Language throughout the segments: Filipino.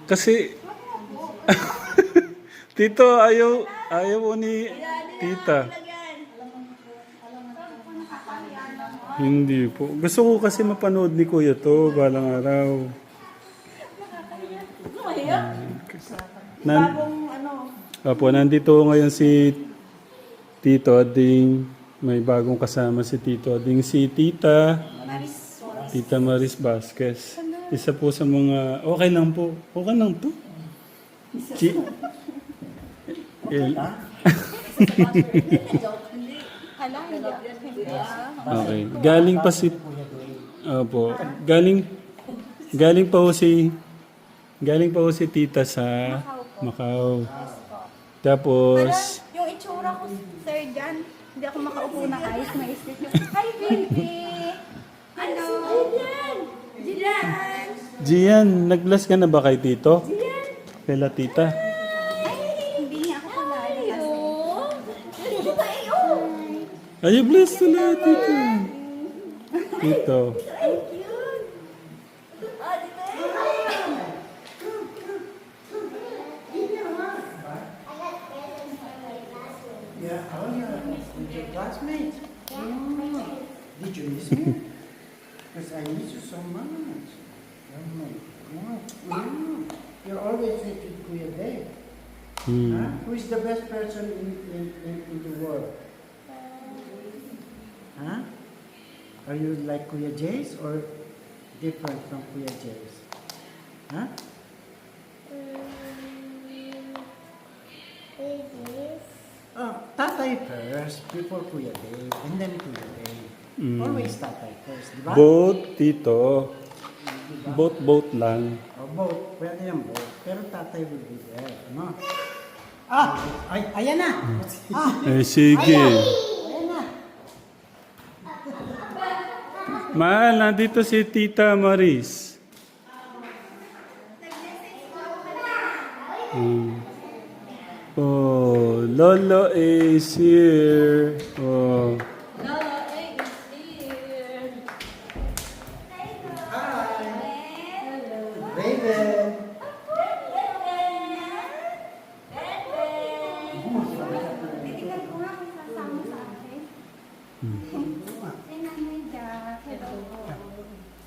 Kasi, Tito, ayaw mo ni Tita. Hindi po. Gusto ko kasi mapanood ni Kuya to, balang araw. Apo, nandito ngayon si Tito Ading. May bagong kasama si Tito Ading. Si Tita Maris Vasquez. Isa po sa mga... Okay lang po. Okay lang po. Okay. Galing pa si... Opo. Galing pa ho si Tita sa Macau. Tapos... Yung itsura ko, sir, dyan. Hindi ako makaupo na guys. May isip yung, hi, baby! Ano? Jian! Gian, nag-bless ka na ba kay Tito? Kaya Tita? Hindi niya ako kilala. Ay, bless na Tito. Tito. Yeah, oh yeah, with your classmates. Did you miss me? Because I miss you so much. You're always with Kuya Dave. Huh? Who is the best person in the world? Huh? Are you like Kuya Jace or different from Kuya Jace? Huh? Oh, Tatay first, before Kuya Dave, and then Kuya Dave. Always Tatay first, di ba? Both, Tito. Both lang. Oh, both. Pwede yan both. Pero Tatay will be there, no? Ah! Ayan na! Eh, sige. Ayan na! Mahal, nandito si Tita Maris. Oh, Lolo is here. Oh. Raven! Titignan ko nga kung sasama sa akin. Hello.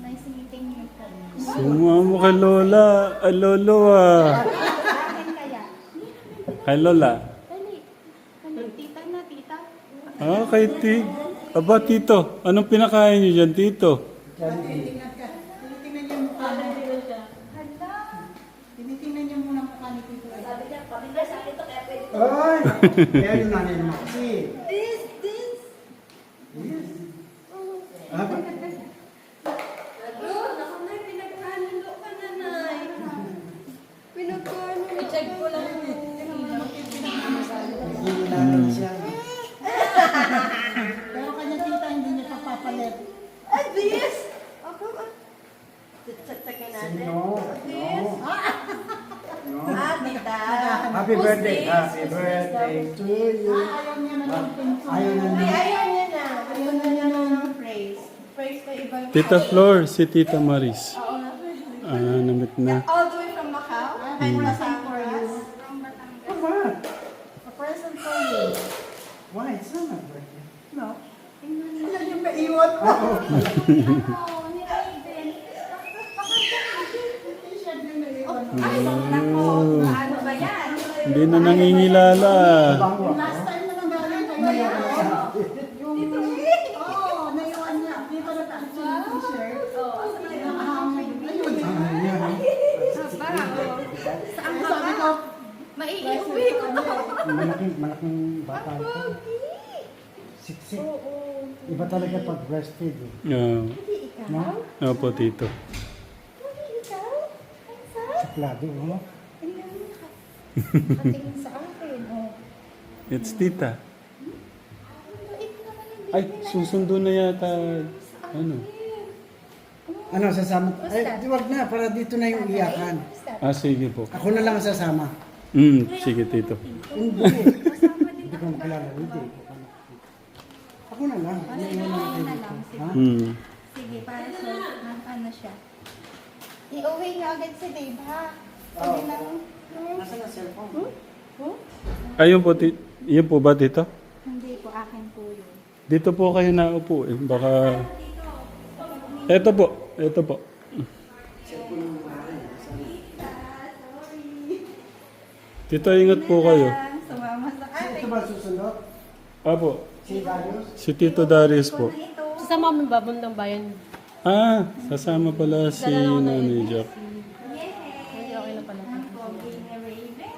Nice meeting you po. Sumama kay Lola. Ay, Lolo ah. Akin kaya? Kay Lola. Dali. Tita na, tita. Ah, kay Tig. Aba, Tito. Anong pinakain niyo dyan, Tito? Tinitingnan ka. Tinitingnan niya mukha mo. Hala. Tinitingnan niya muna mukha ni Tito. Sabi niya, pamilya sa akin to kaya pwede to. Oy! Kaya yung nanay mo kasi. This. Yes. Ah, ba? Pinagkanulo ka na, Nay. Pinagkanulo. I-check ko lang. Hindi namin siya. Pero kanya tita, hindi niya papapalit. This. Ako ba? Check-checkin natin. No. Tita. Happy birthday. Happy birthday to you. Ayaw na niya. Ayaw niya na. Ayaw na niya ng praise. Praise pa iba. Tita Flor, si Tita Maris. Oo nga. Ah, namit na. All the way from Macau? I'm present for you. From Batangas. Come on. A present for you. Why? It's not my birthday. No. Tingnan niyo. Yan yung maiwan mo. Oh, ni Raven. T-shirt yung maiwan mo. Ay, nako. Ano ba yan? Hindi na nangingilala. Last time na nang galing kayo. Oo, naiwan niya. Dito na tayo sa t-shirt. Nakahangin. Ayun. Saan ka ba? Maiiuwi ko to. Malaking bata ito. Siksik. Iba talaga pag breastfeed eh. Ah, No? opo, Tito. Suplado, no? Katingin sa akin. It's Tita. Ay, susundo na yata. Ano? Ano, sasama? Ay, di wag na, para dito na yung iyakan. Ah, sige po. Ako na lang ang sasama. Sige, Tito. Hindi. Hindi ko makilala. Hindi. Ako na lang. Naiwan na kayo dito. Ha? Sige, para sa ano siya. I-uwi niyo agad si Dave, ha? Sabi lang, Nasaan ang cellphone? Ayun po, yun po ba dito? hindi po, akin po yun. Dito po kayo naupo eh. Baka... Ito po. Ito po. Cellphone ng bahay. Tito, ingat po kayo. Sumama sa Ito ba susunod? Apo. Si Darius? Si Tito Darius po. ito. Kasama mo ba ng bayan? Ah, kasama pala si Nanay Jack. Hindi okay na pala. Ang pogi ni Raven.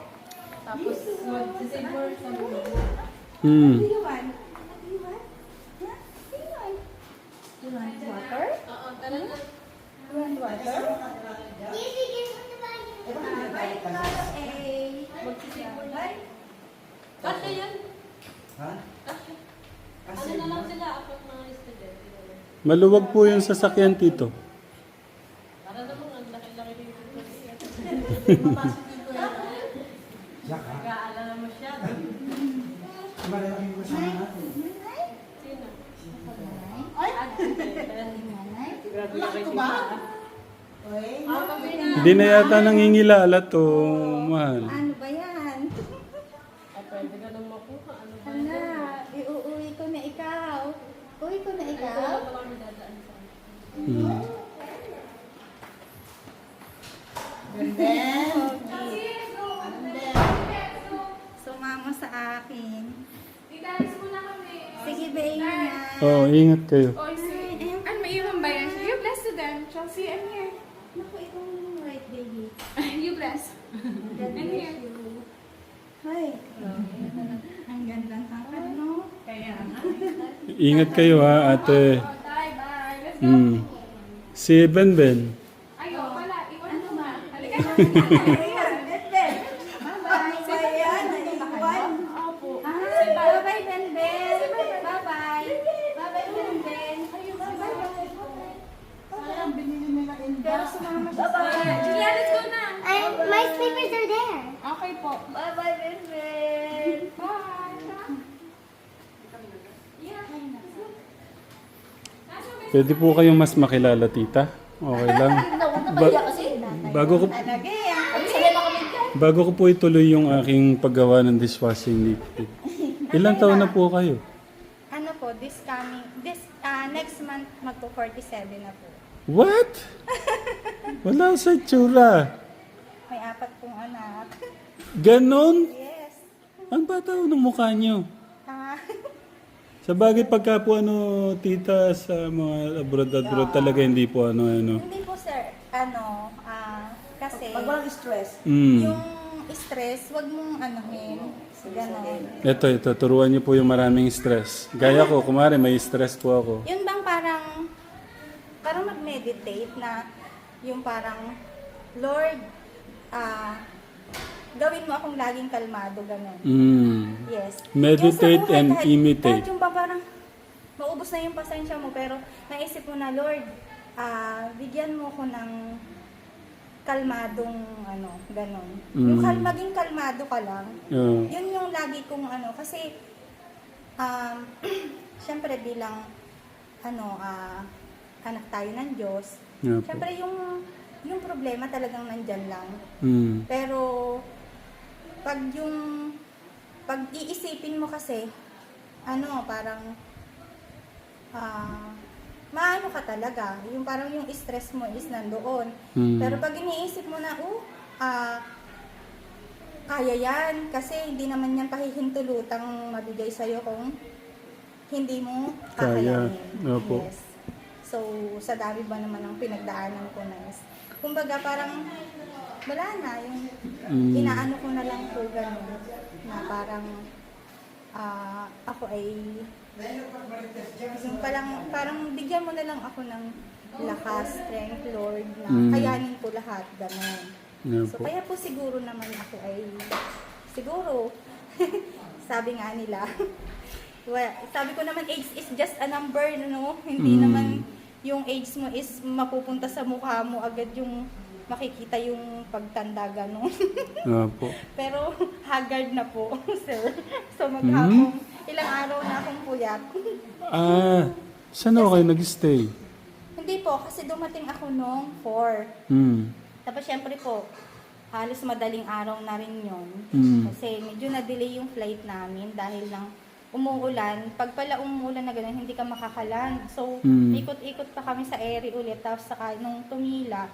Tapos, mag-save mo sa mga. Hmm. What do you want? What do you want? Huh? What do you want? You want water? Oo, talaga. You want water? Kasi yan. Ha? Ano na lang sila ako mga student. Maluwag po yung sasakyan, Tito. Para naman ang laki-laki din yung Jack, ha? Nag-aalala mo siya. Malaki yung kasama natin. Sino? Laki ko ba? Hindi na yata nangingilala to, mahal. Ano ba yan? Pwede ka nang makuha. Ano ba? Hala, iuuwi ko na ikaw. Uwi ko na ikaw? Ito kami dadaan sa Hmm. Sumama sa akin. Sige, baby na. Oh, ingat kayo. Ano, may iwan ba yan? You bless to them. Chelsea, I'm here. Naku, itong right, baby. You bless. God I'm bless here. you. Hi. Ang ganda ng kakad, no? Kaya nga. Ingat kayo ha, ate. Bye, bye. Let's go. Hmm. Si Benben. Ayaw pala. Iwan mo ba? Halika. Ayan, Benben. Bye-bye. Ayan, naiwan. Opo. Bye-bye, Benben. Bye-bye. Bye-bye, Benben. Sayang, binili nila in Pero sumama siya sa Julia, let's go na. My sleepers are there. Okay po. Bye-bye, Benben. Bye. Pwede po kayong mas makilala, tita? Okay lang. Bago ko, bago ko po ituloy yung aking paggawa ng dishwashing liquid. Ilang taon na po kayo? Ano po, next month magpo 47 na po. What? Wala sa itsura. May 4 pong anak. Ganon? Yes. Ang bata ng mukha nyo. Ah, Sa bagay pagka po tita, sa mga abroad talaga hindi po ano. hindi po sir, kasi Pag walang stress. Mm. yung stress, wag mong anuhin. Ganon. Ito, turuan niyo po yung maraming stress. Gaya ko, kumari may stress po ako. Yun bang parang mag-meditate na yung parang, Lord, gawin mo akong laging kalmado, ganon. Mm. Yes. Meditate Yung sa buhay, and imitate. Kahit yung parang maubos na yung pasensya mo, pero naisip mo na, Lord, bigyan mo ko ng kalmadong ganon. Yung maging kalmado ka lang, Yeah. yun yung lagi kong kasi, syempre bilang, anak tayo ng Diyos, Yeah po. syempre yung problema talagang nandyan lang. Mm. Pero, pag iisipin mo kasi, parang, maano ka talaga. Yung parang yung stress mo is nandoon. Mm. Pero pag iniisip mo na, kaya yan. Kasi hindi naman yan pahihintulutang mabigay sa'yo kung hindi mo Kaya. kakayanin. Opo. Yes. So, sa dami ba naman ang pinagdaanan ko na is, kumbaga parang, wala na, yung inaano ko na lang po gano'n, na parang, ako ay, yung parang bigyan mo na lang ako ng lakas, strength, Lord, na kayanin ko lahat, gano'n. Yeah So, po. kaya po siguro naman ako ay, sabi nga nila, well, sabi ko naman, age is just a number, no? Hindi naman yung age mo is mapupunta sa mukha mo agad yung makikita yung pagtanda gano'n. Yeah po. Pero haggard na po, sir. So maghapon, ilang araw na akong puyat. Saan ako kayo nag-stay? Hindi po, kasi dumating ako noong 4. Mm. Tapos syempre po, halos madaling araw na rin yon. Mm. Kasi medyo na-delay yung flight namin dahil lang umuulan. Pag pala umuulan na gano'n, hindi ka makakaland. So, ikot-ikot pa kami sa area ulit. Tapos saka nung tumila,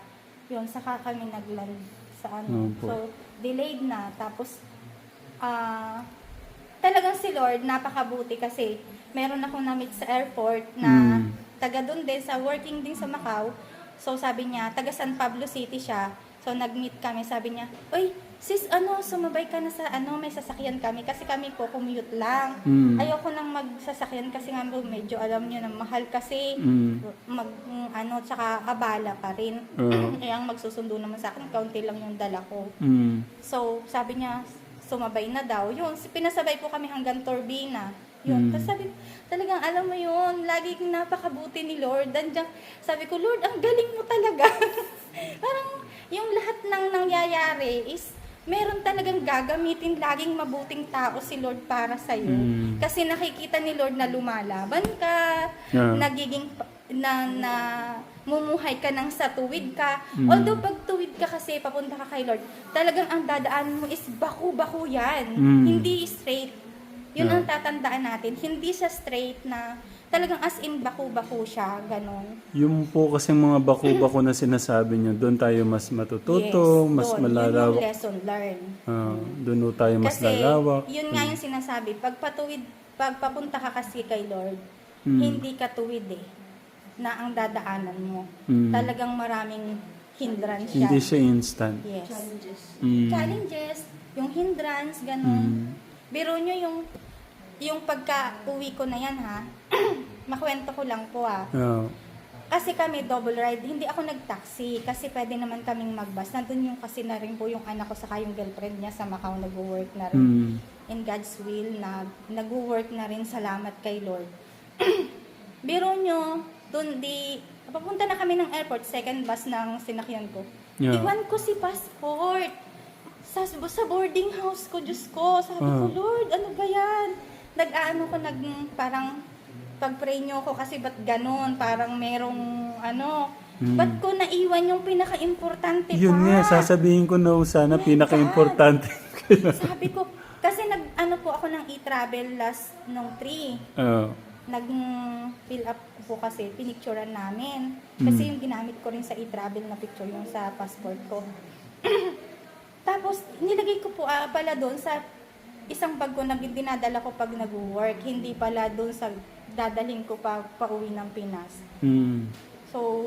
yun, saka kami nagland sa ano. Opo. So, delayed na. Tapos, talagang si Lord, napakabuti kasi meron akong na-meet sa airport na taga doon din, sa working din sa Macau. So, sabi niya, taga San Pablo City siya. So, nag-meet kami. Sabi niya, uy, sis, sumabay ka na sa, may sasakyan kami. Kasi kami po, commute lang. Ayoko nang magsasakyan kasi nga medyo alam niyo na mahal kasi. Tsaka abala pa rin. Kaya ang magsusundo naman sa akin, kaunti lang yung dala ko. So, sabi niya, sumabay na daw. Yun, pinasabay po kami hanggang Turbina. Yun. Tapos sabi, talagang alam mo yun, laging napakabuti ni Lord. Dandiyan, sabi ko, Lord, ang galing mo talaga. Parang yung lahat ng nangyayari is meron talagang gagamitin laging mabuting tao si Lord para sa'yo. Kasi nakikita ni Lord na lumalaban ka, nagiging mumuhay ka ng sa tuwid ka. Although pag tuwid ka kasi papunta ka kay Lord, talagang ang dadaan mo is baku-baku yan. Hindi straight. Yun ang tatandaan natin. Hindi siya straight na talagang as in baku-baku siya, ganon. Yung po kasi mga bako-bako na sinasabi niyo, doon tayo mas matututo, mas doon. malalawak. Yun yung lesson learned. Doon po tayo mas Kasi, lalawak. yun nga yung sinasabi, pag papunta ka kasi kay Lord, hindi ka tuwid na ang dadaanan mo. Talagang maraming hindrance siya. Hindi siya instant. Yes. Challenges, yung hindrance, ganon. Biro nyo yung pagka-uwi ko na yan, ha? Makwento ko lang po, Kasi kami double ride, hindi ako nag-taxi kasi pwede naman kaming mag-bus. Nandun yung kasi na rin po yung anak ko saka yung girlfriend niya sa Macau, nag-work na rin. In God's will, nag-work na rin, salamat kay Lord. Biro nyo, papunta na kami ng airport, second bus ng sinakyan ko. Iwan ko si passport sa boarding house ko, Diyos ko. Sabi ko, Lord, ano ba yan? Parang pag-pray nyo ko kasi ba't ganon? Parang merong ba't ko naiwan yung pinaka-importante pa? Yun nga, sasabihin ko na sana pinaka-importante. Sabi ko, kasi po ako ng e-travel last nung 3. Nag-fill up po kasi, pinicturean namin. Kasi yung ginamit ko rin sa e-travel na picture, yung sa passport ko. Tapos, nilagay ko po pala doon sa isang bag ko na dinadala ko pag nag-work. Hindi pala doon sa dadalhin ko pauwi ng Pinas. So,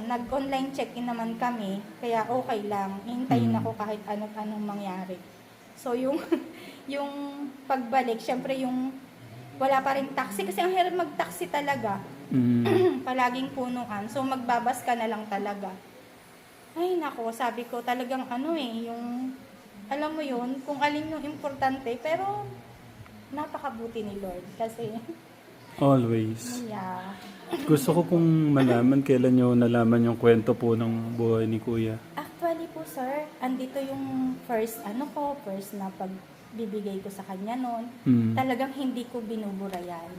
nag-online check-in naman kami. Kaya okay lang. Hintayin ako kahit anong mangyari. So, yung pagbalik, syempre wala pa rin taxi. Kasi ang hirap mag-taxi talaga. Palaging punuan. So, magbabas ka na lang talaga. Ay, nako, sabi ko talagang alam mo yun, kung alin yung importante, pero napakabuti ni Lord kasi Always. yeah. Gusto ko pong malaman kailan nyo nalaman yung kwento po ng buhay ni Kuya. Actually po, sir, andito yung first na pagbibigay ko sa kanya noon. Talagang hindi ko binubura yan.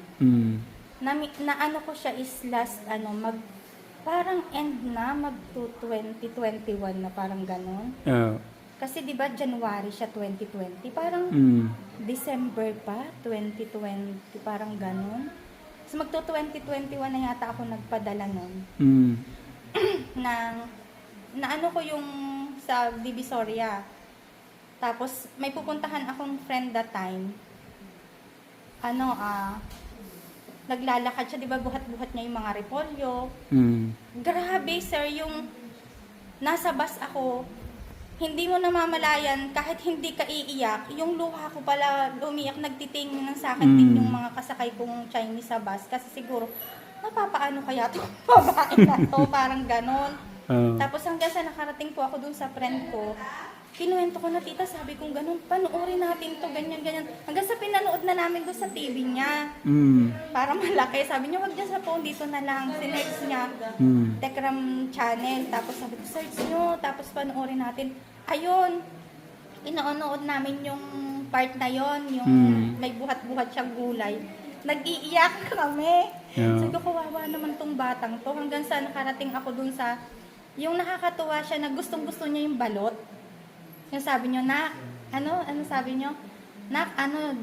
Na ko siya is last, parang end na, mag-2021 na parang ganon. Kasi di ba January siya 2020, parang December pa 2020, parang ganon. So magto-2021 na yata ako nagpadala nun. na ko yung sa Divisoria. Tapos may pupuntahan akong friend that time. Naglalakad siya, di ba, buhat-buhat niya yung mga repolyo. Grabe, sir, yung nasa bus ako, hindi mo namamalayan, kahit hindi ka iiyak, yung luha ko pala umiyak, nagtitingin ng sa akin din yung mga kasakay kong Chinese sa bus. Kasi siguro, napapaano kaya to babae na to, parang ganon. Tapos hanggang sa nakarating po ako dun sa friend ko, kinuwento ko na, tita, sabi kong ganun, panoorin natin to, ganyan. Hanggang sa pinanood na namin doon sa TV niya. Para malaki. Sabi niya, wag dyan sa phone, dito na lang. Sinex niya, Tekram channel. Tapos sabi ko, search nyo. Tapos panoorin natin. Ayun, inonood namin yung part na yon, yung may buhat-buhat siyang gulay. Nag-iiyak kami. Sabi ko, kawawa naman tong batang to. Hanggang sa nakarating ako doon sa, yung nakakatuwa siya na gustong-gusto niya yung balot. Yung sabi nyo, ano sabi nyo?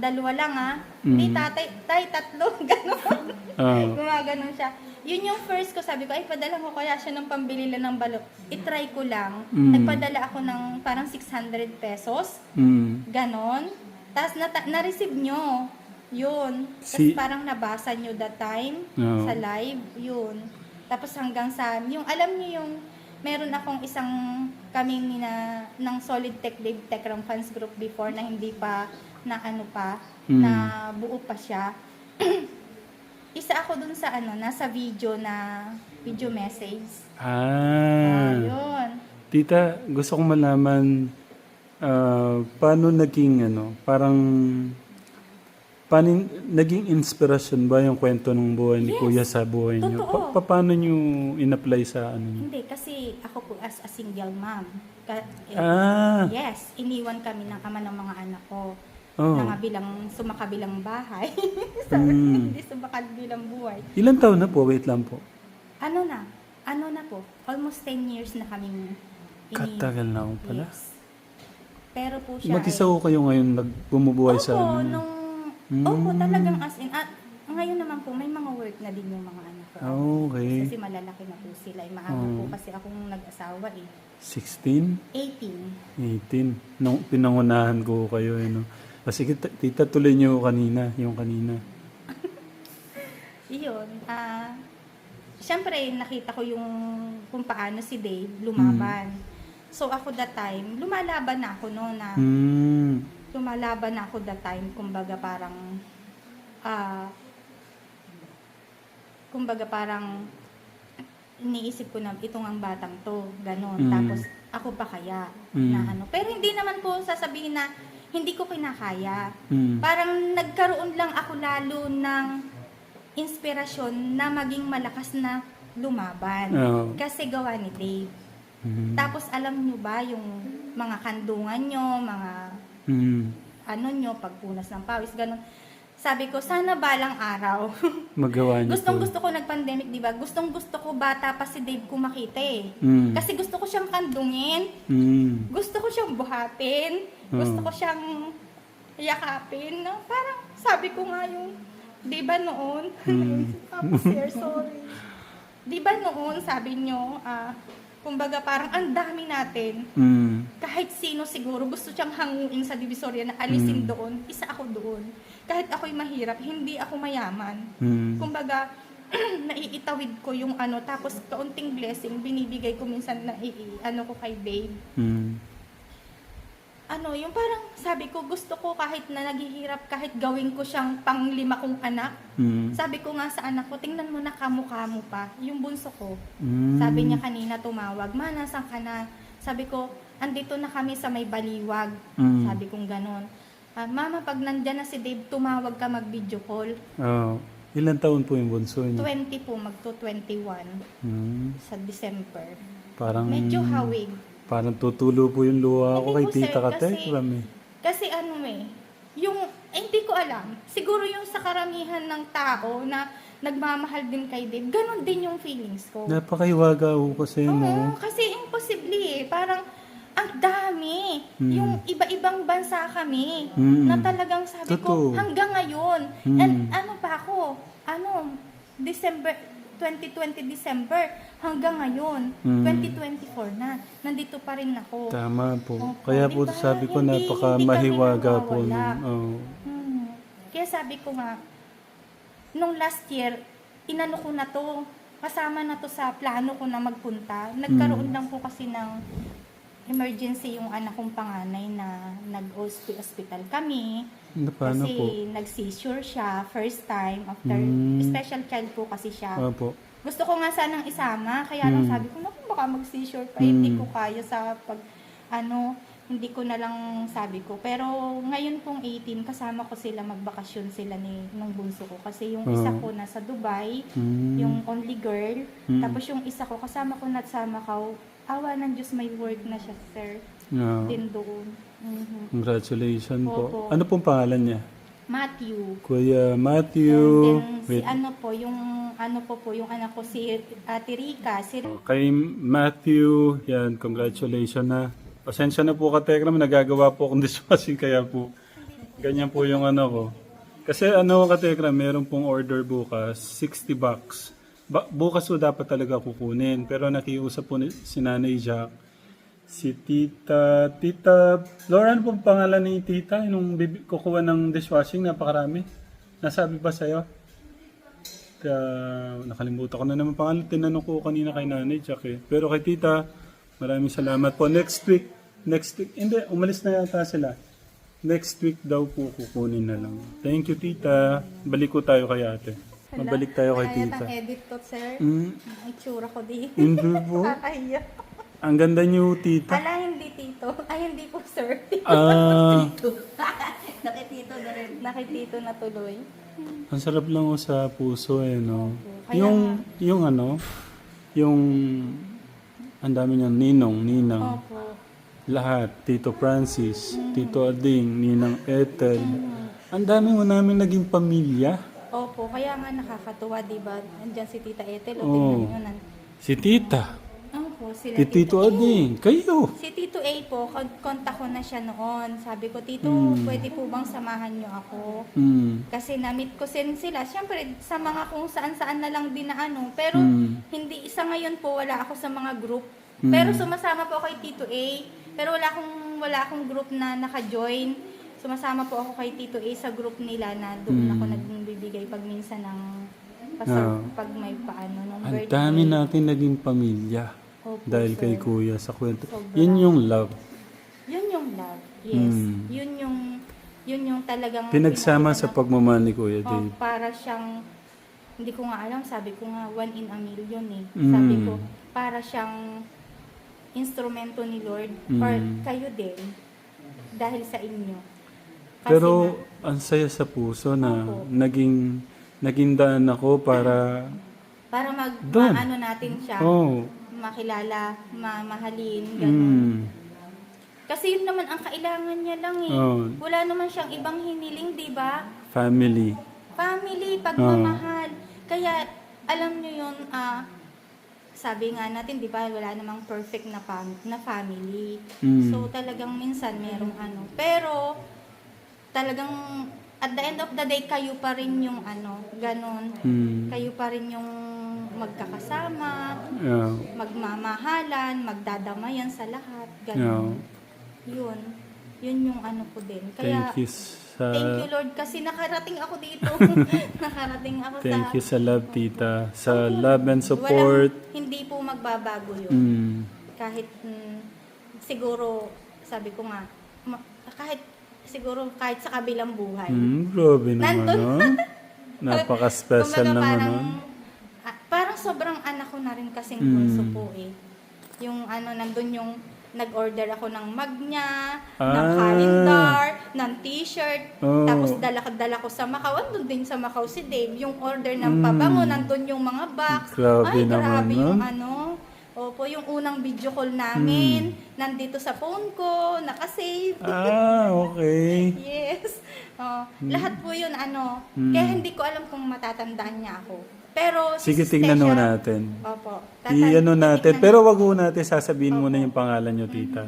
Dalawa lang Hindi, tay, tatlo. Ganon. Oo. Gumaganon siya. Yun yung first ko, sabi ko, ay, padala ko kaya siya ng pambili lang ng balot. I-try ko lang. Nagpadala ako ng parang 600 pesos. Ganon. Tapos na-receive nyo. Yun. Tapos parang nabasa nyo that time Oo. sa live. Yun. Tapos hanggang sa, yung alam nyo yung, meron akong isang kaming ng Solid Tech Dave Techram fans group before na hindi pa, na buo pa siya. Isa ako dun sa nasa video message. Ah. Yun. Tita, gusto kong malaman paano naging paano naging inspirasyon ba yung kwento ng buhay ni Yes, Kuya sa buhay niyo? totoo. Paano niyo in-apply sa niyo? Hindi, kasi ako po as a single mom. Yes. Iniwan kami ng ama ng mga anak ko. Oh. Sumakabilang bahay. Hindi sumakabilang buhay. Ilan taon na po? Wait lang po. Ano na po, almost 10 years na kaming Katagal na ako pala. Yes. Pero po siya Mag-isa ko kayo ngayon bumubuhay sa Opo, talagang as in. Ngayon naman po, may mga work na din yung mga anak ko. Okay. Kasi malalaki na po sila. Maaga po kasi akong nag-asawa 16? 18. 18. Nung pinangunahan ko kayo. Kasi tita, tuloy niyo yung kanina. Iyon. Siyempre, nakita ko kung paano si Dave lumaban. So, ako that time, lumalaban na ako lumalaban ako that time. Kumbaga parang iniisip ko na itong ang batang to, ganon. Tapos, ako pa kaya na Pero hindi naman po sasabihin na hindi ko kinakaya. Parang nagkaroon lang ako lalo ng inspirasyon na maging malakas na lumaban. Kasi gawa ni Dave. Tapos alam nyo ba yung mga kandungan nyo, mga nyo, pagpunas ng pawis, gano'n. Sabi ko, sana balang araw. Magawa niyo Gusto ko nag-pandemic, di ba? Gustong ko bata pa si Dave kung makita eh. Kasi gusto ko siyang kandungin. Gusto ko siyang buhatin. Gusto ko siyang yakapin. No? Parang sabi ko nga yung, di ba noon? Papa Sir, sorry. Di ba noon, sabi nyo, kumbaga parang ang dami natin. Kahit sino siguro gusto siyang hanguin sa Divisoria na alisin doon, isa ako doon. Kahit ako'y mahirap, hindi ako mayaman. Kumbaga, naiitawid ko yung tapos kaunting blessing, binibigay ko minsan na ko kay Dave. Yung parang sabi ko, gusto ko kahit na naghihirap, kahit gawin ko siyang panglima kong anak. Sabi ko nga sa anak ko, tingnan mo na kamukha mo pa, yung bunso ko. Sabi niya kanina tumawag, Ma, nasan ka na? Sabi ko, andito na kami sa may baliwag. Sabi kong ganon. Mama, pag nandyan na si Dave, tumawag ka mag-video call. Ilan taon po yung bunso niyo? 20 po, magto-21 sa December. Parang Medyo hawig. Parang tutulo po yung luha ko kay Hindi po, Tita sir, Katekram eh. Kasi hindi ko alam. Siguro yung sa karamihan ng tao na nagmamahal din kay Dave, ganun din yung feelings ko. Napakaiwaga ho kasi, no? Kasi imposible eh. Parang ang dami. Yung iba-ibang bansa kami na talagang sabi ko, Totoo. hanggang ngayon. And December 2020 December hanggang ngayon, 2024 na. Nandito pa rin ako. Tama po. Opo, Kaya po diba? sabi ko Hindi napaka-mahiwaga kami po. nawawala. Kaya sabi ko nga, nung last year, inano ko na to, kasama na to sa plano ko na magpunta. Nagkaroon lang po kasi ng emergency yung anak kong panganay na nag-hospital kami. Paano Kasi po? nag-seizure siya first time after special child po kasi siya. Opo. Gusto ko nga sanang isama, kaya lang sabi ko, naku, baka mag-seizure pa, hindi ko kaya sa hindi ko na lang sabi ko. Pero ngayon pong 18, kasama ko sila, magbakasyon sila nung bunso ko. Kasi yung isa ko nasa Dubai, yung only girl, tapos yung isa ko, kasama ko awa ng Diyos, may work na siya, sir. Din doon. Congratulations po. Opo. Ano pong pangalan niya? Matthew. Kuya Matthew. And then, yung anak ko, si Ate Rica. Kay Matthew, yan, congratulations na. Pasensya na po ka, Tekram. Nagagawa po akong dishwashing kaya po. Ganyan po yung ano ko. Kasi ano ka, Tekram, meron pong order bukas, 60 bucks. Bukas po dapat talaga kukunin. Pero nakiusap po si Nanay Jack. Si Tita Laura, ano pong pangalan ni Tita? Nung kukuha ng dishwashing, napakarami. Nasabi ba sa'yo? Nakalimutan ko na naman pangalan. Tinanong ko kanina kay Nanay Jack eh. Pero kay Tita, maraming salamat po. Next week, hindi, umalis na yata sila. Next week daw po kukunin na lang. Thank you, Tita. Balik ko tayo kay ate. Mabalik tayo kay Tita. Ang edit to, sir. Mm, Ang itsura ko di. hindi po. Kakaya. Ang ganda niyo, Tita. Ala, hindi tito. Ay, hindi po, sir. Nakitito na rin. Nakitito na tuloy. Ang sarap lang o sa puso eh, no? Kaya Yung ano, yung ang dami niyang ninang. Opo. Lahat. Tito Francis, Tito Ading, Ninang Ethel. Ang dami mo namin naging pamilya. Opo, kaya nga nakakatuwa, di ba? Andyan si Tita Ethel, o Oo. tingnan nyo na. Si Tita, Opo, sila si Tito A. Ading, kayo. Si Tito A po, kontak ko na siya noon. Sabi ko, Tito, pwede po bang samahan nyo ako? Mm. Kasi na-meet ko sila. Siyempre, sa mga kung saan-saan na lang din na ano. Pero, hindi, isa ngayon po, wala ako sa mga group. Pero sumasama po ako kay Tito A. Pero wala akong group na naka-join. Sumasama po ako kay Tito A sa group nila na doon ako nagbibigay pag minsan ng pag may paano ng Ang birthday. dami natin naging pamilya. Opo, Dahil sir. kay Kuya sa kwento. Sobra. Yun yung love. Yun yung love. Yes. Yun yung talagang Pinagsama sa pinakita na- pagmamahal ni Kuya Oh, Dave. para siyang, hindi ko nga alam, sabi ko nga, 1 in a million eh. Mm. Sabi ko, para siyang instrumento ni Lord, or kayo din, dahil sa inyo. Kasi Pero ang saya sa puso na Opo. naging daan ako para para Doon. maano natin siya, makilala, mamahalin, gano'n. mm, Kasi yun naman ang kailangan niya lang eh. Oo. Wala naman siyang ibang hiniling, di ba? family. Family, pagmamahal. Kaya, alam nyo yun, sabi nga natin, di ba, wala namang perfect na family. Mm. So, talagang minsan merong ano. Pero, talagang, at the end of the day, kayo pa rin yung ano, ganun. Mm. Kayo pa rin yung magkakasama, Yeah. magmamahalan, magdadamayan sa lahat, Yeah. ganun. Yun. Yun yung ano ko din. Kaya, Thank you sa thank you Lord kasi nakarating ako dito. Nakarating ako thank sa... you sa love, Tita. Sa love and support. Hindi po magbabago yun. Mm. Kahit siguro, sabi ko nga, kahit sa kabilang buhay. Grabe naman, Nandun. no? Napaka-special Kumbaga, naman, parang, no? parang sobrang anak ko na rin kasing Mm. bunso po eh. Yung ano, nandun yung nag-order ako ng mug niya, ng Ah. calendar, ng t-shirt, Oh. tapos dala ko sa Macau. Andun din sa Macau si Dave. Yung order ng pabango, nandun yung mga box. Grabe Ay, naman, grabe no? yung ano. Opo, yung unang video call namin, nandito sa phone ko, nakasave. Okay. Yes. Lahat po yun, ano. Kaya hindi ko alam kung matatandaan niya ako. Pero, Sige, si tingnan ho Stesha- natin. Opo. I-ano natin. titignan- Pero wag ho natin sasabihin muna yung pangalan nyo, Tita.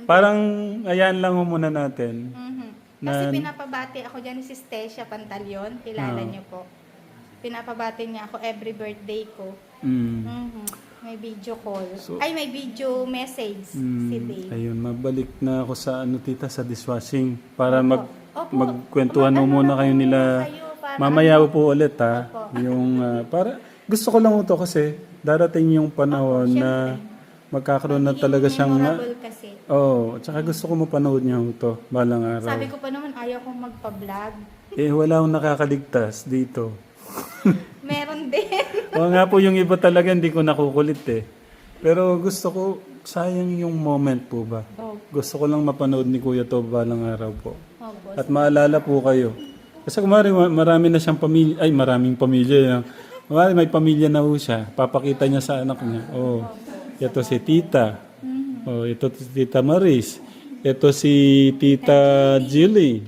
Parang, ayan lang ho muna natin. Mhm. Na- Kasi pinapabati ako dyan si Stesha Pantaleon. Kilala niyo po. Pinapabati niya ako every birthday ko. Mm. Mhm. May video call. So- Ay, may video message si Dave. Ayun, mabalik na ako sa ano, Tita, sa dishwashing. Para Opo. magkwentuhan ho Mag-ano muna na kayo po nila. kayo para Mamaya ano. po ulit, ha. Opo. Yung, para, gusto ko lang ito kasi darating yung panahon Opo, na magkakaroon na talaga siyang... memorable kasi. Tsaka gusto ko mapanood niyo ito balang araw. Sabi ko pa naman, ayaw kong magpa-vlog. Wala akong nakakaligtas dito. Meron din. Oo nga po, yung iba talaga hindi ko nakukulit eh. Pero gusto ko, sayang yung moment po ba? Opo. Gusto ko lang mapanood ni Kuya to balang araw po. Opo. At maalala po kayo. Kasi kumari marami na siyang pamilya, ay maraming pamilya yan. Kumari may pamilya na po siya, papakita niya sa anak niya. Ito si Tita. Ito si Tita Maris. Ito si Tita Jilly.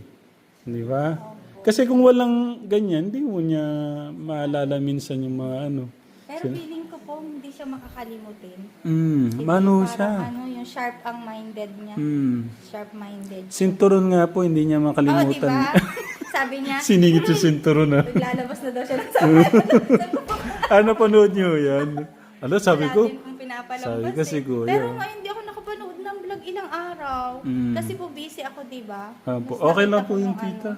Di ba? Kasi kung walang ganyan, hindi mo niya maalala minsan yung mga ano. Pero feeling ko po, hindi siya siya makakalimutin. Mm, Hindi mano parang siya. Ano, yung sharp ang minded niya. Mm. Sharp-minded. Sinturon nga po, hindi niya Oo, makalimutan. diba? Sabi niya, Siningit yung sinturon na. naglalabas na daw siya ng sama. Ano panood niyo yan? Ano sabi ko? Lagi kong pinapalabas Sabi eh. kasi ko, Pero yeah. ngayon hindi ako nakapanood ng vlog ilang araw. Mm. Kasi po busy ako, diba? Opo. Mas Okay lang nakita po ko yung ano. tita.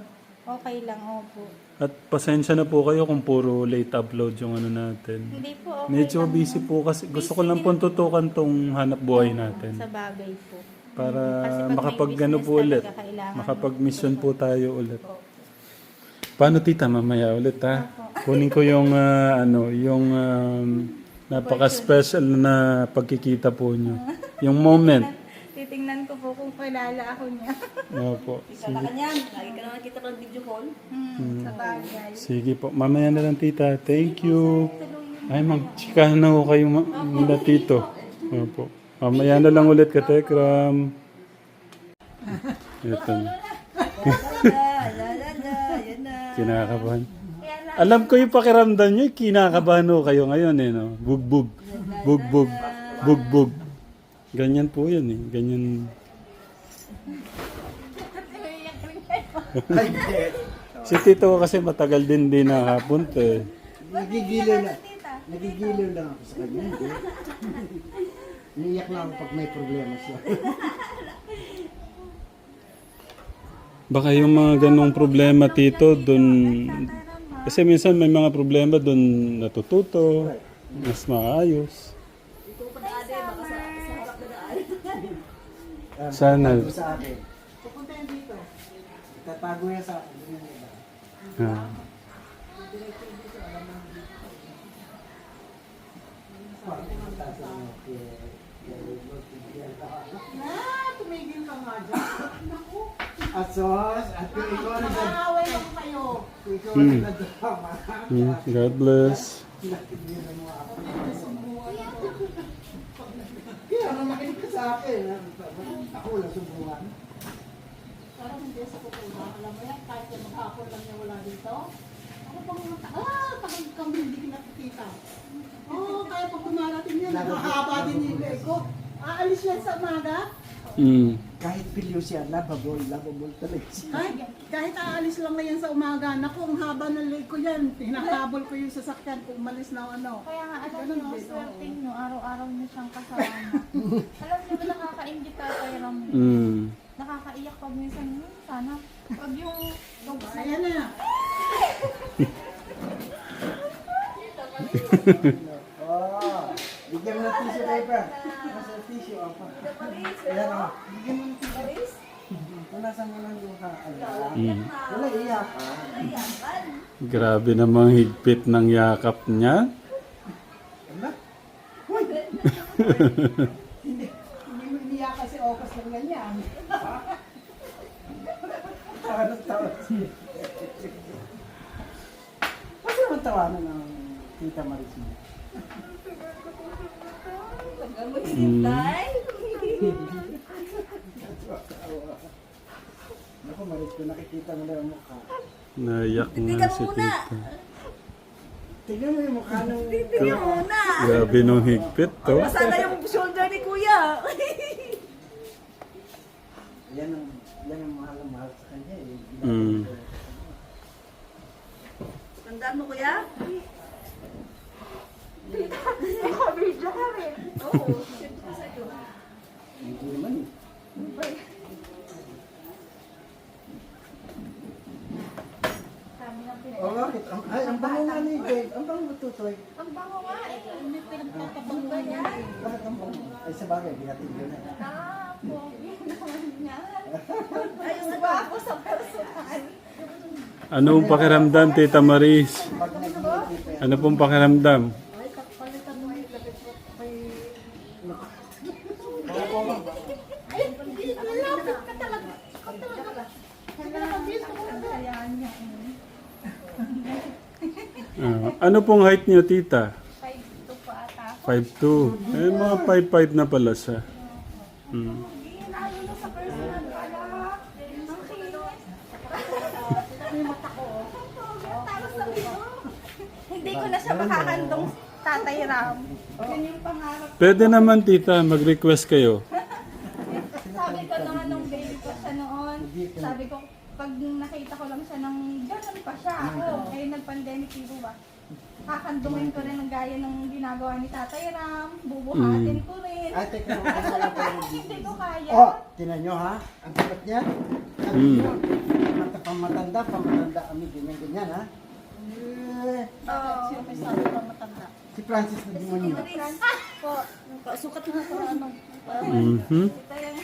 Okay lang, opo. At pasensya na po kayo kung puro late upload yung ano natin. Hindi po, okay Medyo lang. busy po kasi gusto ko Busy lang din. pong tutukan tong hanap buhay Sa natin. bagay po. Para Kasi pag may makapag-gano business po ulit. talaga, kailangan Makapag-mission po tayo ulit. Paano tita, mamaya ulit ha? Kunin ko yung yung napaka-special na pagkikita po nyo. Yung moment. Titingnan ko po kung kilala ako niya. Opo. Kala ka niyan. Lagi ka na nakita ng video call. Sa bagay. Sige po. Mamaya na lang tita. Thank you. Ay, magchikahan na ho kayo mula tito. Opo. Mamaya na lang ulit ka, Tekram. Ito na. Kinakabahan. Alam ko yung pakiramdam nyo, kinakabahan ho kayo ngayon eh, no? Bugbog. Bugbog. Bugbog. Ganyan po yan eh. Ganyan. Ay, hindi. Si Tito ko kasi matagal din nakapunta eh. Nagigiliw lang. Nagigiliw lang ako sa kanya. Hindi. Niiyak lang ako pag may problema siya. Baka yung mga ganong problema, Tito, dun... Kasi minsan may mga problema dun natututo, mas maayos. Sana. Tatago sa akin. Pupunta yan dito. Tatago yan sa akin. Ah. Tumigil ka nga dyan. Naku. Asos, at kung ikaw na nag-away lang kayo. Kung ikaw na nag-drama. God bless. Nakigilan mo ako. Kaya nang makinig ka sa akin. Ako wala subuhan. Parang hindi sa kukuha. Alam mo yan, kahit yung maghapon lang niya wala dito. Ako pang tagal kami hindi nakikita. Oo, kaya pag kumarating yan, nakahaba din yung leg ko. Aalis yan sa umaga. Mm. Kahit pilyo siya, lovable talaga siya. Kahit aalis lang na yan sa umaga. Naku, ang haba ng leg ko yan. Hinakabol ko yung sasakyan kung umalis na ano. Kaya nga, alam Ganun niyo, din, swerte niyo, araw-araw niyo siyang kasama. Alam niyo ba nakaka-ingit ka kay Ram? Mm. Nakakaiyak pag minsan, sana. Pag yung dogs na Ayan na. Oh, bigyan mo ng tissue paper. Nasa tissue ako. Ayan o. Bigyan mo ng tissue. Punasan mo lang yung Mm. wala iyak. Grabe namang higpit ng yakap niya. Ano? Uy! Hindi mo iniyak kasi okas lang ganyan. Tawa siya. Kasi naman tawanan ng Tita Maris mo. Naku Maris, kung nakikita mo na yung mukha. Naiyak nga si Tita. Tignan mo yung mukha ng... Grabe nung higpit to. Sana yung shoulder ni Kuya. Yan ang mahal na mahal sa kanya eh. Mm. Tandaan mo, Kuya? Hindi naman eh. Oh, bakit? Ay, ang bango nga ni Dave. Ang bango tutoy. Ang bango nga eh. May pinagpapabangga yan. Bakit ang bango? Ay, sa bagay, binatid ko na. Pogi naman niya. Ay, gwapo sa personal. Anong pakiramdam, Tita Maris? Pag nag-iipit, Ano pong pakiramdam? Malapit ka talaga. Ikaw talaga. Kayaan niya. Ano pong height niyo, Tita? 5'2" po ata. 5'2". Eh, mga 5'5" na pala siya. Mm. Lalo na sa personal pala. Hindi ko na siya makahandong Tatay Ram. Yun yung pangarap. Pwede naman tita, mag-request kayo. Sabi ko naman nung baby ko siya noon, sabi ko, pag nakita ko lang siya ng gano'n pa siya ako. Eh, nag-pandemic diba ba? Kakandungin ko rin ng gaya ng ginagawa ni Tatay Ram, bubuhatin ko rin. Ay, teka, wala pa rin Hindi ko kaya. Oh, tinan nyo ha? Ang sabat niya. Pamatanda kami, ganyan, ha? Sino may sabi pa matanda? Si Francis na demonyo. Po, Sukat mo sa ano. Mhm. ito yung...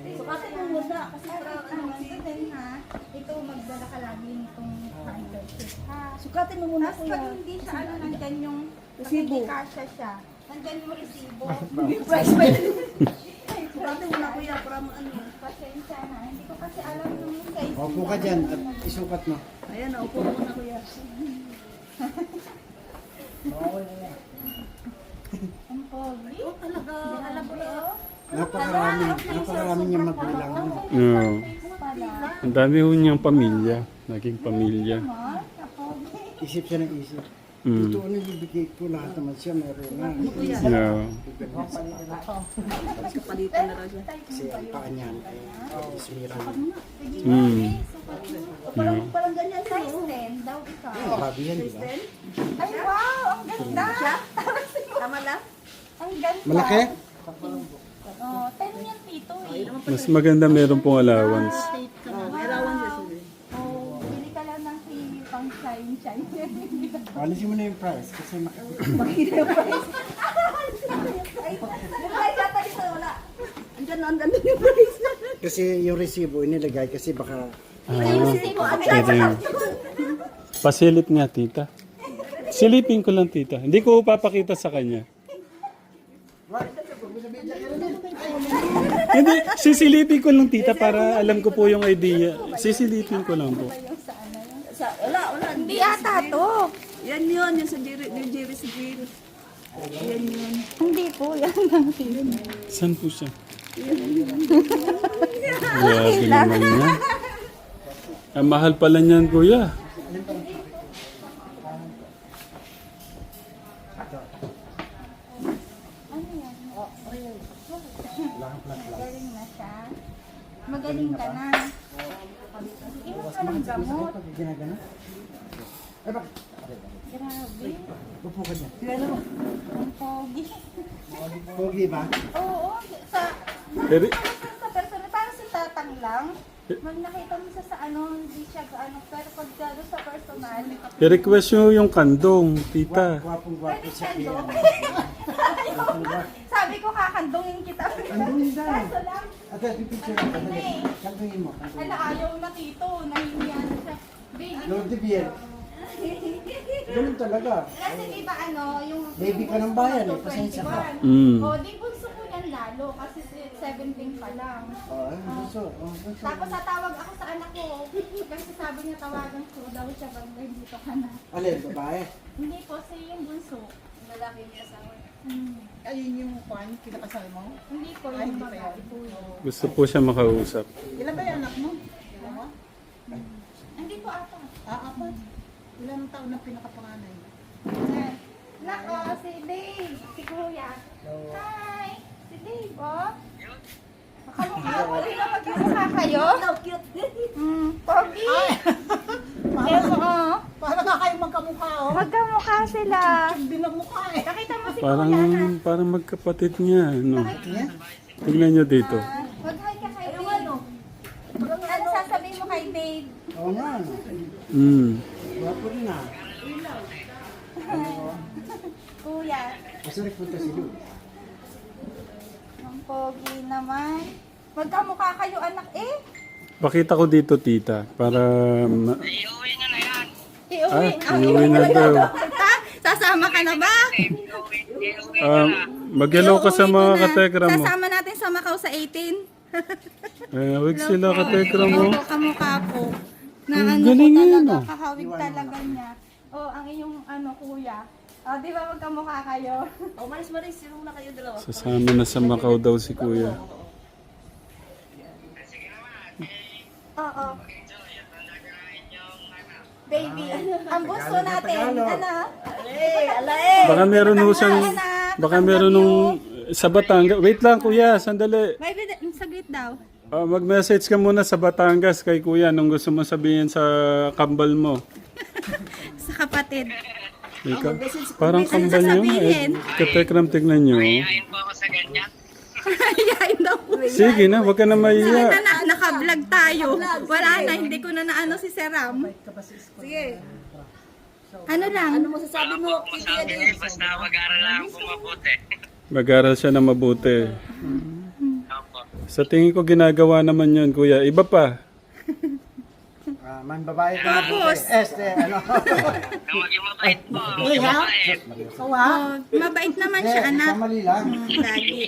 Sukatin mo muna kasi Pero ano, ito din ha, ito magdala ka lagi nitong handkerchief ha. sukatin mo muna Tapos pag hindi siya ano, nandyan yung, pag Resibo. hindi kasya siya, nandyan yung resibo. Sukatin mo na kuya para ano. Pasensya na, hindi ko kasi alam yung size. Opo ka dyan at isukat mo. Ayan, upo mo na kuya. Ang pogi. Oh, talaga. Alam mo yun? Napakarami niyang magulang. Oo. Pala. Ang dami ho niyang pamilya. Naging pamilya. Mo, sa pogi. Isip siya ng isip. Mm. Totoo na ibigay ko lahat naman siya, meron na. Yeah. Kapalitan na raw siya. Kasi ang paa niyan ay sumira. Mm. Parang, Yeah. parang ganyan siya. Size 10 daw ikaw. Babi yan, di ba? Ay wow, ang ganda. Tama lang? Ang ganda. Malaki? Oh, 10 yan tito eh. Mas maganda meron pong allowance. May rawan siya sige. Oh, bili ka lang ng TV pang shine. Alisin mo na yung price kasi Ay, tatalis na wala. Andyan yung price. kasi yung resibo inilagay kasi baka Ito yun. Pasilip nga, tita. Silipin ko lang, tita. Hindi ko papakita sa kanya. Hindi, sisilipin ko lang, tita, para alam ko po yung idea. Sisilipin ko lang po. Wala. Hindi yata to. Yan yun, yung sa New Jerry's Grill. Yan yun. Hindi po, yan ang TV. Saan po siya? Grabe naman yan. Ang mahal pala niyan, kuya. Magaling na siya. Magaling ka na. Iwan ka ng gamot. pag ginagano. Ay, bakit? Grabe. Upo ka dyan. Ang pogi. Pogi ba? Oo, sa... Pero, Sa personal, parang si Tatang lang. Mag nakita mo siya sa ano, hindi siya gaano. Pero pag gano'n sa personal, i-request nyo yung kandong, tita. Gwapong-gwapo pwede siya. siya Kaya. do. Sabi ko kakandungin kita. Kandungin daw. Kaso lang, At yung picture mo. Kantungin mo. ala ayaw na tito, nahihiya na siya. Baby. Lord de Biel. Ganun talaga. Kasi di ba ano, yung... Baby ka ng bayan eh, pasensya ka. 21. Mm. O, di bunso ko yan lalo kasi 17 pa lang. Gusto. Gusto. Tapos tatawag ako sa anak ko. Kasi sabi niya tawagan ko daw siya pag dito ka na. Alin, babae? Hindi po, si yung bunso. Lalaki niya sa akin. Ayun yung kwan, kinakasal mo. Hindi po, Ay, yung hindi pa babae yan. po yun. Gusto po siya makausap. Ilan ba yung anak mo? Dalawa? Hindi po ata. Apat. Ilang taon na pinakapanganay? Ayan. Nako, si Dave. Si Kuya. Hi! Si Dave, oh. Makamukha ko rin na magkamukha kayo. Cute. Pogi. Yes, oh. Para nga kayo magkamukha, oh. Magkamukha sila. Hindi lang mukha, eh. Nakita mo si Parang, Kuya na. parang magkapatid niya, no? Yan. Tingnan nyo dito. Mag-hi ka kay Dave. Ano sasabihin mo kay Dave? Oo nga. ano. Mm. Gwapo rin ah. Kuya. Masarap punta si Lou. Ang pogi naman. Magkamukha kayo anak eh. Pakita ko dito, tita, para... Iuwi. iuwi na daw. Ha? Sasama ka na ba? Mag-hello ka sa mga katekra mo. Sasama natin sa Macau sa 18. Wag sila katekra mo. Opo, kamukha po. Na Ang ano po galing yan, talaga, ah. kahawig talaga niya. Oh, ang inyong ano kuya. Oh, di ba magkamukha kayo? Oh, maris, yung na kayo dalawa. Sasama na sa Macau daw si kuya. Oo. Baby, ang gusto natin, Tagalog. ano? Baka meron nung siyang, baka meron nung sa Batangas. Wait lang kuya, sandali. May saglit daw. Mag-message ka muna sa Batangas kay kuya nung gusto mo sabihin sa kambal mo. Sa kapatid. Ikaw, parang kambal niyo. sasabihin? Katekram, tignan niyo. Ayain po ako sa ganyan. Yain daw po. Sige na, wag ka na mahiya. Naka-vlog tayo. Wala na, hindi ko na naano si Seram. Sige. Ano lang? Ano mo sasabi mo? Sabi niya, basta mag-aaral lang po mabuti. Mag-aral siya na mabuti. Opo. Sa tingin ko ginagawa naman yun, kuya. Iba pa. Man babae ka na Tapos? ano? Kung maging mabait po, maging mabait. Sawa? Mabait naman siya, anak. Kamali lang. Lagi.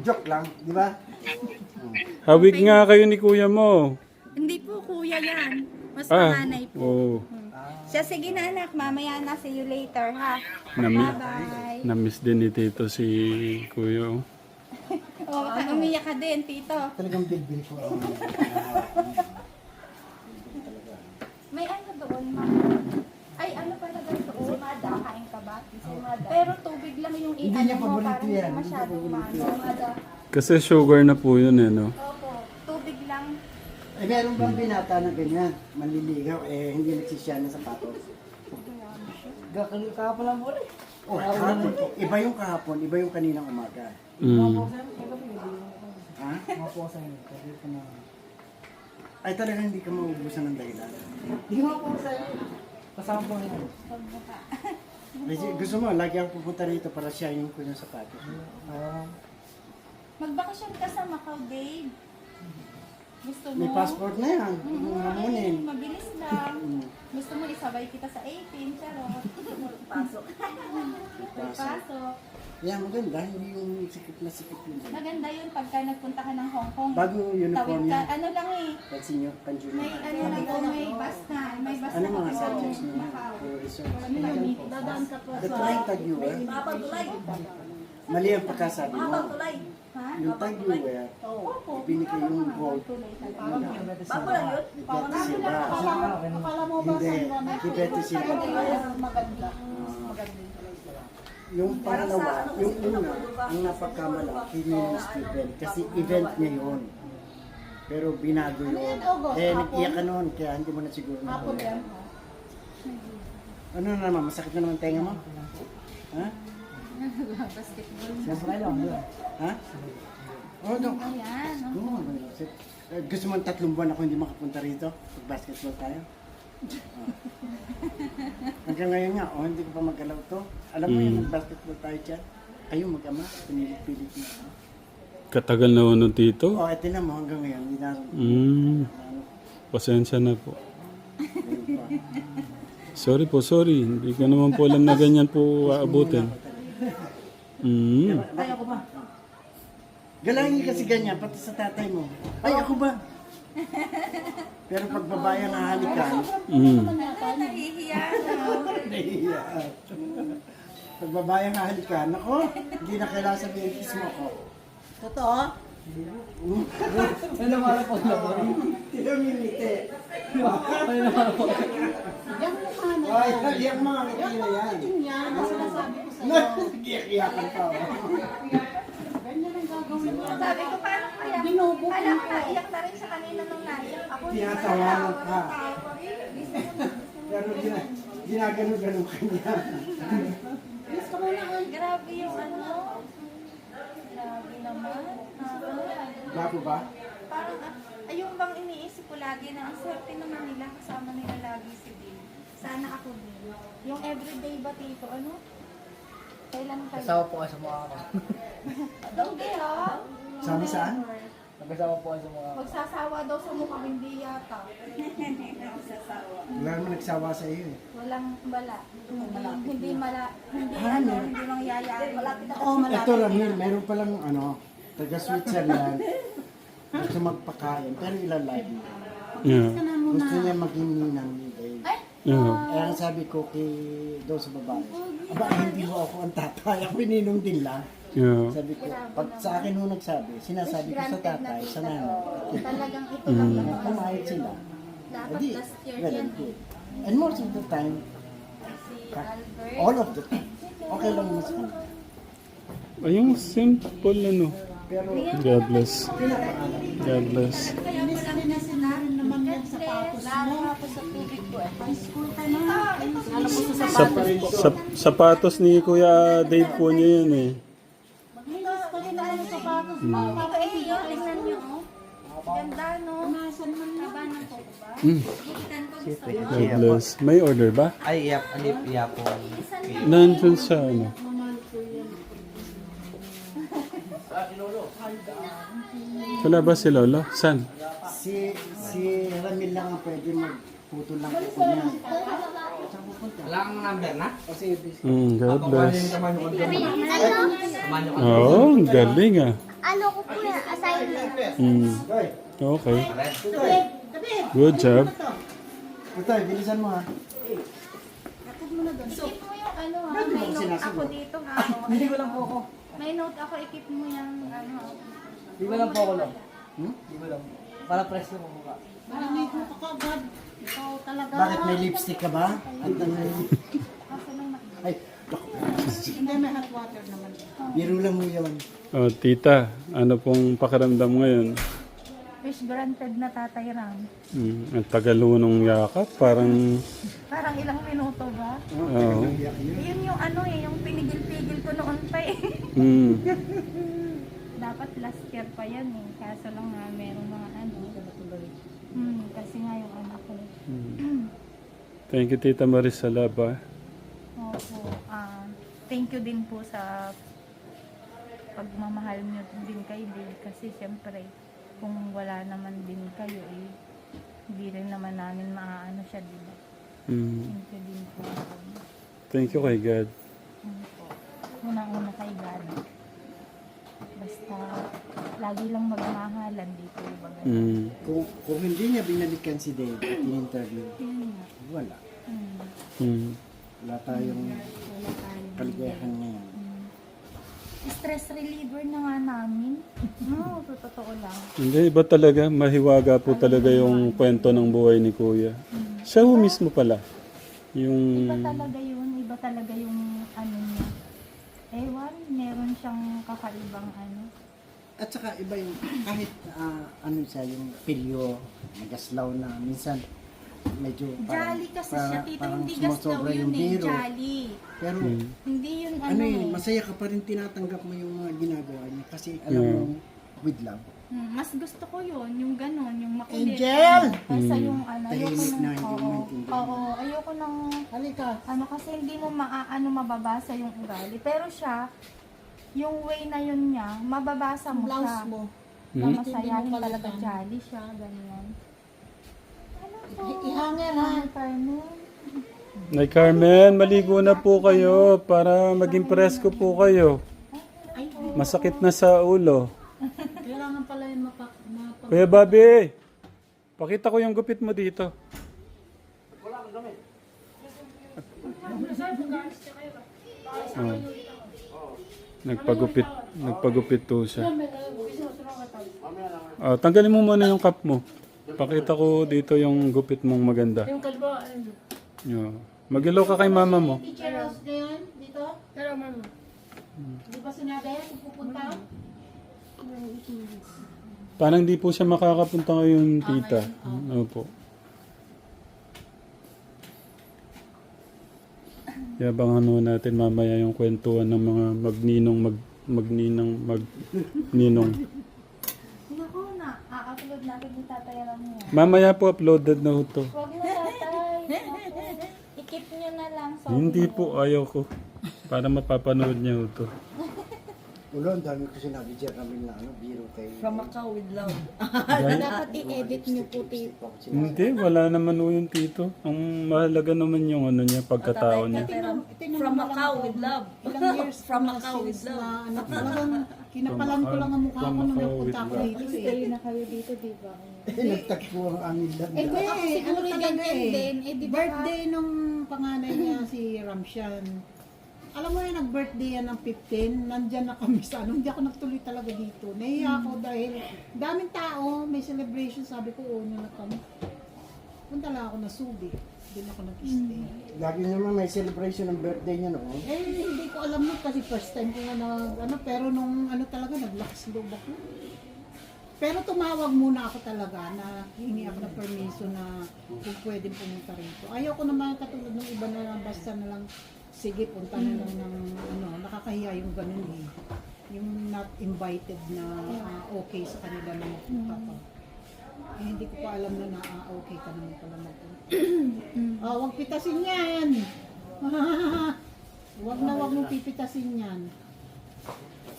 Joke lang, di ba? Hawig nga kayo ni kuya mo. Hindi po kuya yan. Mas Ah, panganay po. oo. Siya, sige na anak. Mamaya na. See you later, ha? Nami- Bye-bye. Na-miss din ni Tito si kuya. oh. Oh, baka umiyak ka din, Tito. Talagang bilbil ko. May ano doon, ma? Ay, ano pala doon? Mada, kain ka ba? Pero tubig lang yung Hindi niya mo, paborito parang yan. hindi masyadong mada. Kasi sugar na po yun eh, no? Opo, tubig lang. Eh, meron bang binata na ganyan? Manliligaw, hindi nagsisya ng sapatos. Kahapon lang mo rin. Oh, kahapon po. Iba yung kahapon, iba yung kaninang umaga. Ha? Ay, talaga hindi ka maubusan ng dahilan. Hindi mo po sa'yo. Kasama po yan. Gusto mo, lagi ako pupunta rito para shining ko yung sapatos. Magbakasyon ka sa Macau, babe. Gusto mo? May passport na yan. Mamunin. Mabilis lang. Gusto mo isabay kita sa 18, charot. Pasok. Pasok. Yan, maganda. Hindi yung sikip na sikip yun. Maganda yun pagka nagpunta ka ng Hong Kong. Bagong uniform Tawid ka, yan. ano lang eh. Kasi nyo, panjuni. May ano lang po, may bus na. May bus Ano na mga Macau. subjects mo? Macau. Research. Dadaan ka po The tulang tag-viewer. Mali ang pagkasabi mo. Ha? Yung tag-viewer, binigay yung gold. Bago lang yun? Ibete sila. Akala mo ba Hindi, sa ibete sila. maganda? Yung pangalawa, yung una, ang napagkamala, hindi ni Stephen. Kasi event niya yun. Pero binago yun. Eh, nag-iyak ka noon, kaya hindi mo na siguro Hapon na. yan. Ano na naman, masakit na naman tenga mo? Ha? Basketball. Siyempre lang, ha? Oo, no. Ayan. Oo, gusto mo 3 buwan ako hindi makapunta rito? Mag-basketball tayo? Hanggang ngayon nga, hindi ko pa magalaw to. Alam mo yung mag-basketball tayo dyan? Kayo mag-ama, pinilit-pilit mo. Katagal na unong Tito. Oo, eto na mo hanggang ngayon. Hindi na, Pasensya na po. ayun pa. Sorry po, sorry. Hindi ko naman po alam na ganyan po aabutin. Ay, ako ba? Galangin kasi ganyan, pati sa tatay mo. Ay, ako ba? Pero pag babae ang hahalikan, Nahihiya na. nahihiya. Pag babae ang hahalikan, ako, hindi na kailangan sabihin kiss mo ako. Totoo? Ano naman po na po? Tinamilite. Yan mo ka na. Ay, yung mga ngiti na yan. Yan, ang sinasabi ko sa'yo. Nagkiyakiyakan pa. Ganyan ang gagawin mo. Sabi ko, paano kaya? Binubukin Alam ko. ka, iyak na rin siya kanina nung naiyak. Ako, Tinatawanan ka. Pero ginagano-gano ka niya. Yes, ka muna. Grabe yung ano. Grabe naman. Bago ba? Parang, ayun bang iniisip ko lagi na ang swerte naman nila kasama nila lagi si Bill. Sana ako din. Yung everyday ba, Tito, ano? Kailan kayo? Kasama po kayo sa mga ako. Hindi ha? Sabi saan? Nagkasama po kayo sa mga ako. Magsasawa daw sa mukha, hindi yata. Magsasawa. Wala naman nagsawa sa iyo eh. Walang bala. Hindi mangyayari. Malapit ako. Ito Ramil, meron palang taga Switzerland. Gusto magpakain, pero ilan live mo. Yeah. Gusto niya maging ninang ni Dave. Yeah. Kaya ang sabi ko daw sa babae, aba hindi ho ako ang tatay, ako ninong din lang. Yeah. Sabi ko, pag sa akin ho nagsabi, sinasabi ko sa tatay, sa nanay. Talagang ito lang naman. Kumayag sila. Dapat Adi, last year well yan and good. And most of the time, si All of the time. Okay lang mo sa kanya. Ay, yung simple ano. Pero God bless. God bless. Inis na rin naman yung sapatos mo. High school ka na. Sapatos ni Kuya Dave po niya yan eh. Maglinis ka rin naman yung sapatos mo. Ito eh, yun. Tingnan nyo, oh. Ganda, no? Nasan man yan? Haba ng po ba? God bless. May order ba? Ay, iya po. Nandun sa ano? Wala ba si Lolo? San? si Ramil lang ang pwede magputol lang po niya. Wala kang number na? God bless. Kaman yung Oo, ang galing ah. Ano ko po yan? Assignment. Okay. Good job. Ito, bilisan mo ha. Ikip mo yung ano, ha? May note ako dito, ha? Hindi ko lang po ako. May note ako, ikip mo yung ano. Hindi ko lang po ako lang. Hindi ko lang. Para presko mo mukha. Malamig mo ka kagad. Ikaw talaga. Bakit may lipstick ka ba? At ay, Hindi, may hot water naman. biro lang mo yun. Oh, tita, ano pong pakiramdam ngayon? Wish granted na Tatay Ram. Ang tagal mo nung yakap, parang... Parang ilang minuto ba? Oo. Yun yung ano eh, yung pinigil-pigil ko noon pa eh. Dapat last year pa yan eh. Kaso lang nga meron mga ano. Kasi nga yung anak ko. Thank you, Tita Maris Salaba. Opo. Thank you din po sa pagmamahal niyo din kay Dave. Kasi siyempre, kung wala naman din kayo eh, hindi rin naman namin maaano siya, di ba? Thank you din po. Thank you kay God. Opo. Unang-una kay God. Basta, lagi lang magmahalan dito. Baga. Kung hindi niya binalikan si Dave at in-interview, wala. Wala tayong kaligayahan ngayon. Stress reliever na nga namin. No, totoo lang. Hindi, iba talaga. Mahiwaga po talaga yung kwento ng buhay ni Kuya. Siya ho mismo pala. Yung... Iba talaga yun. Iba talaga yung ano niya. Ewan, meron siyang kakaibang ano. At saka iba yung kahit ano siya, yung pilyo, magaslaw na minsan medyo Jolly kasi siya, tito. parang Hindi gaslaw sumosobra yun yung eh. biro. Jolly. Pero Hindi yun ano ano eh. yun, masaya ka pa rin tinatanggap mo yung mga ginagawa niya kasi alam mo with love. Mas gusto ko yun, yung ganon, yung makulit. Angel! Kaysa yung ano, ayoko Tahimik nung, na, hindi mo oo, maintindihan. oo, ayoko nang, Halika. ano kasi hindi mo mababasa yung ugali. Pero siya, yung way na yun niya, mababasa mo Blouse siya. mo. Na masayahin talaga, jolly siya, ganyan. Ihangin ha. Carmen. Nay Carmen, maligo na po kayo para maging presko po kayo. Masakit na sa ulo. Kailangan pala yung Kuya Bobby, pakita ko yung gupit mo dito. Oh. Nagpagupit to siya. Tanggalin mo muna yung cup mo. Pakita ko dito yung gupit mong maganda. Yung kalbo, Yeah. Mag-hello ka kay mama mo. Teacher Rose na yun, dito? pero mama. Di ba sinabi? Pupunta? Parang di po siya makakapunta ngayon, tita. Opo. Yabangan mo natin mamaya yung kwentuhan ng mga magninong. Naku na, upload natin yung tatayaran niya. Mamaya po uploaded na ho to. Huwag na tatay. Ikip niyo na lang. Sorry. Hindi po, ayaw ko. Para mapapanood niya ho to. Ulo, ang dami ko sinabi dyan kami na biro kay... From Macau with love. Dapat i-edit niyo po, tito. Hindi, wala naman ho yung tito. Ang mahalaga naman yung ano niya, pagkatao niya. From Macau with love. Ilang years from Macau with love. Na, talagang kinapalan ko lang ang mukha ko nung napunta ako dito eh. Stay na kayo dito, di ba? Nagtagpo ang aming Eh, danda. ano talaga din, eh. di ba? Birthday nung panganay niya si Ramshan. Alam mo yun, nag-birthday yan ng 15, nandyan na kami sa ano, hindi ako nagtuloy talaga dito. Nahiya ako dahil daming tao, may celebration, sabi ko, na kami. Punta lang ako na Subic. Doon ako nag-stay. Lagi naman may celebration ng birthday niya noon. Hindi ko alam nun kasi first time ko nga pero nung talaga, naglakas loob ako. Pero tumawag muna ako talaga na hingi ako ng permission na kung pwede pumunta rito. Ayaw ko naman katulad ng iba na lang, basta na lang, sige, punta na lang ng nakakahiya yung ganun eh. Yung not invited na okay sa kanila na magpunta pa. Hindi ko pa alam na okay ka naman pala magpunta. Huwag pitasin yan! Huwag mong pipitasin yan.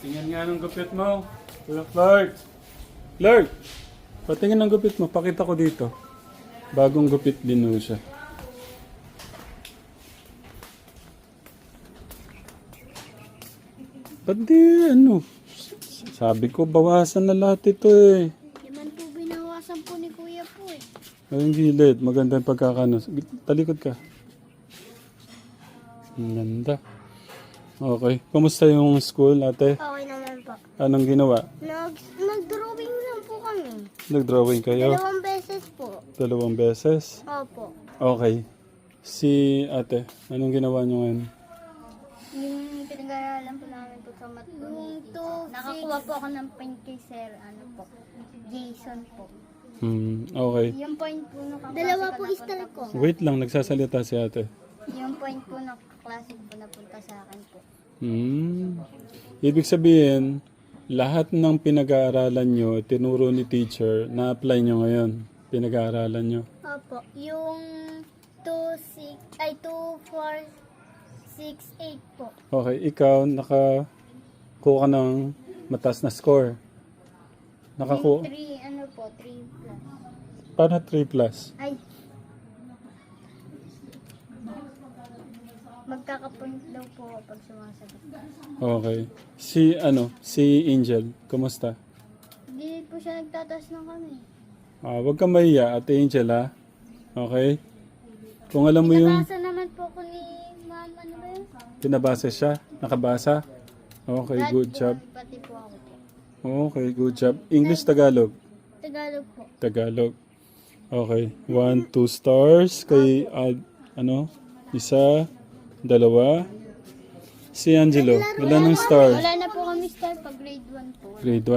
Tingnan nga ng gupit mo. Clark! Clark! Patingin ng gupit mo. Pakita ko dito. Bagong gupit din ho siya. Ba't di sabi ko bawasan na lahat ito eh. Di man po binawasan po ni Kuya po eh. Ayun gilid. Maganda yung pagkakanos. Talikod ka. Ang ganda. Okay. Kumusta yung school, ate? Okay naman po. Anong ginawa? Nag-drawing lang po kami. Nag-drawing kayo? 2 beses po. 2 beses? Opo. Okay. Si ate, anong ginawa niyo ngayon? Yung pinag-aaralan po namin po sa mat po ni teacher. Nakakuha po ako ng point kay Sir, Jason po. Okay. Yung point po na kaklase dalawa po istal ko. Wait lang, nagsasalita si ate. Yung point po na kaklase po napunta sa akin po. Ibig sabihin, lahat ng pinag-aaralan nyo, tinuro ni teacher, na-apply nyo ngayon. Pinag-aaralan nyo. Opo. Yung 2, 4, 6, 8 po. Okay, ikaw, nakakuha ka ng mataas na score. Nakakuha? 3, 3 plus. Paano 3 plus? Ay. Magkaka-point daw po pag sumasagot. Okay. Si Angel, kumusta? Hindi po siya nagtataas ng kami. Huwag kang mahiya, Ate Angel, ha? Okay? Kung alam mo yung... Nabasa naman po ko ni Ma'am, ano ba yun? Pinabasa siya? Nakabasa? Okay, Lahat good po, job. Pati po ako po. Okay, good job. English, Tagalog? Tagalog po. Tagalog. Okay. 1, 2 stars. Kay, isa, 2. Si Angelo, wala ng star. Wala na po kami star pag grade 1 po. Grade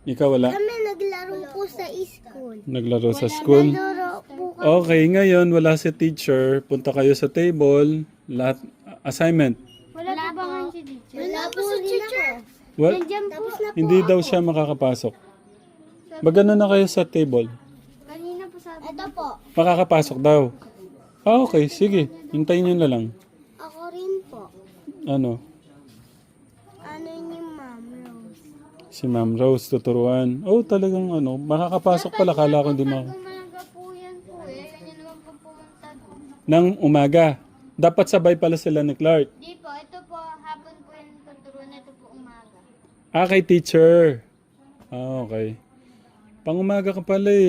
1. Ikaw wala? Kami naglaro po sa school. Naglaro sa school? Naglaro po kami. Okay, ngayon wala si teacher. Punta kayo sa table. Lahat, assignment. Wala po ba nga si teacher? Wala po si teacher. What? Nandiyan po. Hindi daw siya makakapasok. Magano na kayo sa table? Kanina po sabi. Ito po. Makakapasok daw. Okay, sige. Hintayin nyo na lang. Ako rin po. Ano? Ano ni Ma'am Rose? Si Ma'am Rose tuturuan. Oh, talagang makakapasok pala. Kala ko hindi Umaga po yan po eh. Kanya naman po pumunta doon. Nang umaga. Dapat sabay pala sila ni Clark. Di po, ito po, hapon po yung tuturuan. Ito po umaga. Kay teacher. Okay. Pang umaga ka pala eh.